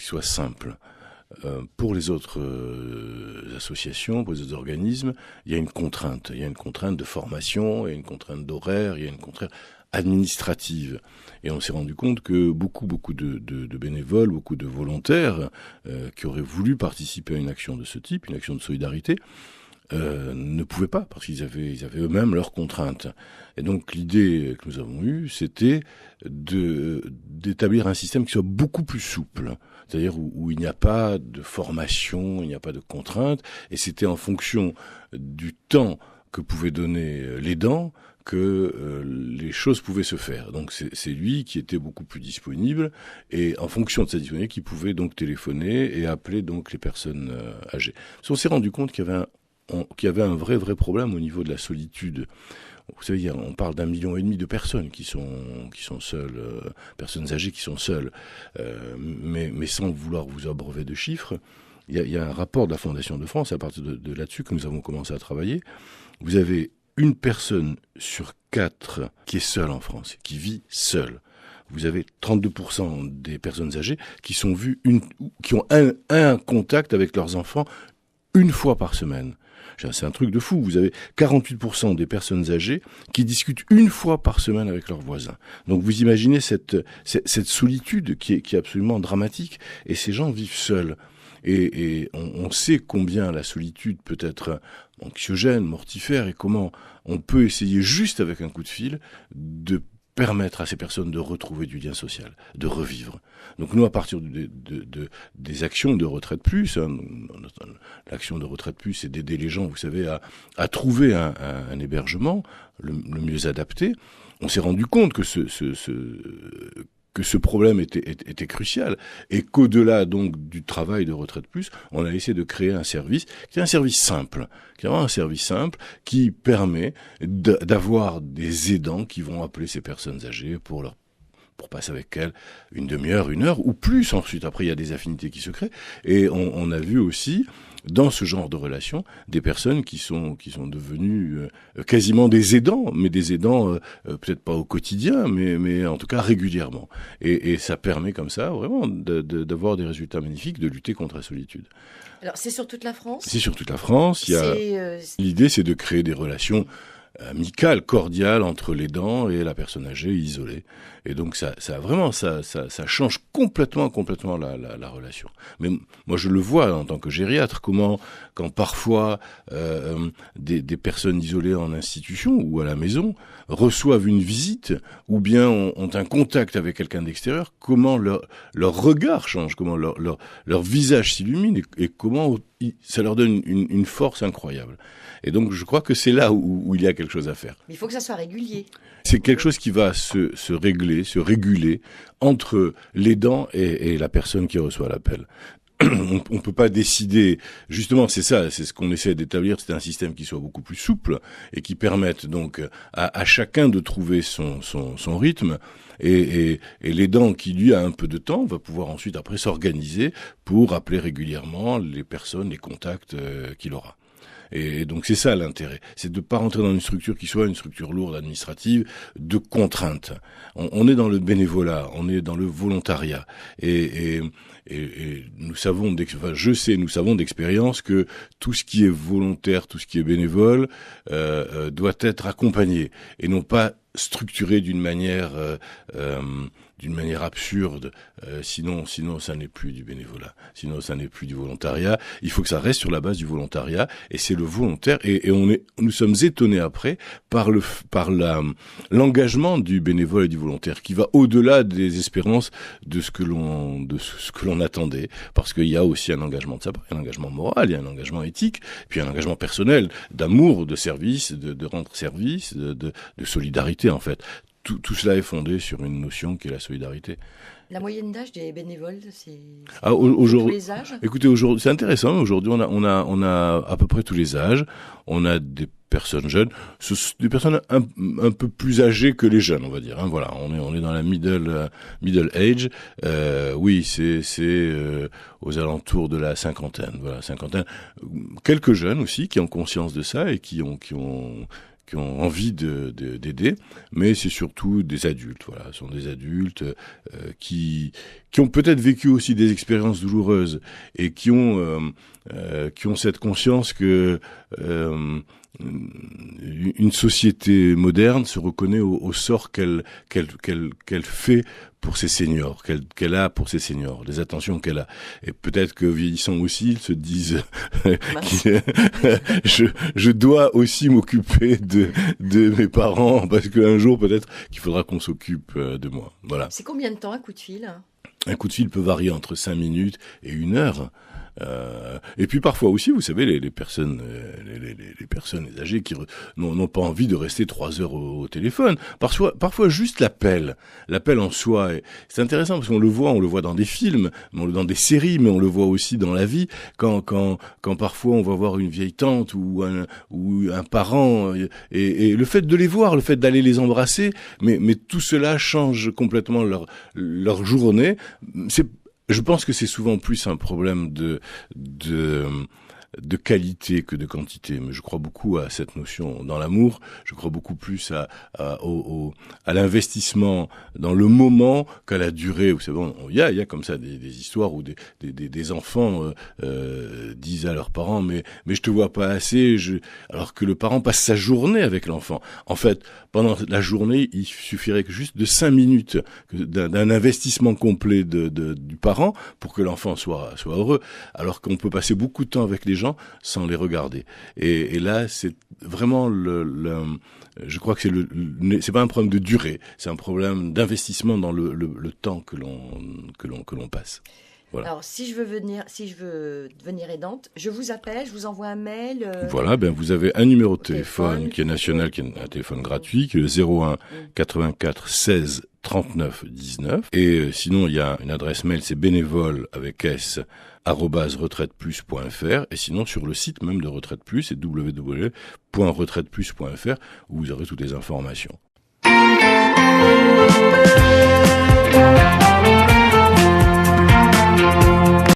soit simple. Pour les autres associations, pour les autres organismes, il y a une contrainte. Il y a une contrainte de formation, il y a une contrainte d'horaire, il y a une contrainte administrative. Et on s'est rendu compte que beaucoup de bénévoles, beaucoup de volontaires qui auraient voulu participer à une action de ce type, une action de solidarité, ne pouvaient pas, parce qu'ils avaient eux-mêmes leurs contraintes. Et donc l'idée que nous avons eue, c'était d'établir un système qui soit beaucoup plus souple, c'est-à-dire où il n'y a pas de formation, il n'y a pas de contraintes, et c'était en fonction du temps que pouvait donner l'aidant que les choses pouvaient se faire. Donc c'est lui qui était beaucoup plus disponible, et en fonction de sa disponibilité, qui pouvait donc téléphoner et appeler donc les personnes âgées. Parce qu'on s'est rendu compte qu'il y avait un vrai problème au niveau de la solitude. Vous savez, on parle d'1,5 million de personnes qui sont seules, personnes âgées qui sont seules, mais sans vouloir vous abreuver de chiffres. Il y a un rapport de la Fondation de France, à partir de là-dessus que nous avons commencé à travailler. Vous avez une personne sur 4 qui est seule en France, qui vit seule. Vous avez 32% des personnes âgées qui ont un contact avec leurs enfants une fois par semaine. C'est un truc de fou. Vous avez 48% des personnes âgées qui discutent une fois par semaine avec leurs voisins. Donc vous imaginez cette solitude qui est absolument dramatique. Et ces gens vivent seuls. Et on sait combien la solitude peut être anxiogène, mortifère, et comment on peut essayer juste avec un coup de fil de permettre à ces personnes de retrouver du lien social, de revivre. Donc nous, à partir des actions de Retraite Plus, l'action de Retraite Plus, c'est d'aider les gens, vous savez, à trouver un hébergement le mieux adapté. On s'est rendu compte que ce problème était crucial, et qu'au-delà donc du travail de Retraite Plus, on a essayé de créer un service qui est un service simple, qui permet d'avoir des aidants qui vont appeler ces personnes âgées pour passer avec elles une demi-heure, 1 heure ou plus. Ensuite, après, il y a des affinités qui se créent, et on a vu aussi dans ce genre de relation des personnes qui sont devenues quasiment des aidants, mais des aidants peut-être pas au quotidien, mais en tout cas régulièrement. Et ça permet comme ça vraiment d'avoir des résultats magnifiques, de lutter contre la solitude. Alors c'est sur toute la France ? C'est sur toute la France. L'idée, c'est de créer des relations amicale, cordiale entre l'aidant et la personne âgée isolée. Et donc ça change complètement la relation. Mais moi je le vois en tant que gériatre, quand parfois des personnes isolées en institution ou à la maison reçoivent une visite ou bien ont un contact avec quelqu'un d'extérieur, comment leur regard change, comment leur visage s'illumine, et comment ça leur donne une force incroyable. Et donc je crois que c'est là où il y a quelque chose à faire. Mais il faut que ça soit régulier. C'est quelque chose qui va se réguler entre l'aidant et la personne qui reçoit l'appel. On peut pas décider, justement, c'est ce qu'on essaie d'établir, c'est un système qui soit beaucoup plus souple et qui permette donc à chacun de trouver son rythme, et l'aidant qui lui a un peu de temps va pouvoir ensuite après s'organiser pour appeler régulièrement les personnes, les contacts qu'il aura. Et donc c'est ça l'intérêt, c'est de pas rentrer dans une structure qui soit une structure lourde administrative de contraintes. On est dans le bénévolat, on est dans le volontariat, et nous savons nous savons d'expérience que tout ce qui est volontaire, tout ce qui est bénévole doit être accompagné et non pas structuré d'une manière absurde, sinon ça n'est plus du bénévolat, sinon ça n'est plus du volontariat. Il faut que ça reste sur la base du volontariat, et c'est le volontaire, et nous sommes étonnés après par l'engagement du bénévole et du volontaire qui va au-delà des espérances de ce que l'on attendait, parce qu'il y a aussi un engagement de sa part, un engagement moral, il y a un engagement éthique, puis un engagement personnel, d'amour, de service, de rendre service, de solidarité en fait. Tout cela est fondé sur une notion qui est la solidarité. La moyenne d'âge des bénévoles, c'est tous les âges ? Écoutez, aujourd'hui, c'est intéressant. Aujourd'hui, on a à peu près tous les âges. On a des personnes jeunes, des personnes un peu plus âgées que les jeunes, on va dire. Hein, voilà, on est dans la middle age. Oui, c'est aux alentours de la cinquantaine. Voilà, cinquantaine. Quelques jeunes aussi qui ont conscience de ça et qui ont ont envie d'aider, mais c'est surtout des adultes. Voilà, ce sont des adultes qui ont peut-être vécu aussi des expériences douloureuses et qui ont cette conscience que une société moderne se reconnaît au sort qu'elle fait pour ses seniors, qu'elle a pour ses seniors, les attentions qu'elle a. Et peut-être que vieillissant aussi, ils se disent je dois aussi m'occuper de mes parents, parce qu'un jour peut-être qu'il faudra qu'on s'occupe de moi. Voilà. C'est combien de temps un coup de fil ? Un coup de fil peut varier entre 5 minutes et 1 heure. Et puis parfois aussi, vous savez, les personnes âgées qui n'ont pas envie de rester 3 heures au téléphone. Parfois juste l'appel en soi. C'est intéressant parce qu'on le voit dans des films, dans des séries, mais on le voit aussi dans la vie. Quand parfois on va voir une vieille tante ou un parent, et le fait de les voir, le fait d'aller les embrasser, mais tout cela change complètement leur journée. Je pense que c'est souvent plus un problème de qualité que de quantité, mais je crois beaucoup à cette notion dans l'amour. Je crois beaucoup plus à l'investissement dans le moment qu'à la durée. Vous savez, il y a comme ça des histoires où des enfants disent à leurs parents mais je te vois pas assez, alors que le parent passe sa journée avec l'enfant. En fait, pendant la journée, il suffirait que juste de 5 minutes d'un investissement complet du parent pour que l'enfant soit heureux, alors qu'on peut passer beaucoup de temps avec les gens sans les regarder. Et là, c'est vraiment je crois que c'est pas un problème de durée, c'est un problème d'investissement dans le temps que l'on passe. Voilà. Alors, si je veux devenir aidante, je vous appelle, je vous envoie un mail. Voilà, vous avez un numéro de téléphone qui est national, qui est un téléphone gratuit, qui est le 01 84 16 39 19. Et sinon, il y a une adresse mail, c'est bénévole avec s @retraiteplus.fr, et sinon sur le site même de Retraite Plus, c'est www.retraiteplus.fr, où vous aurez toutes les informations.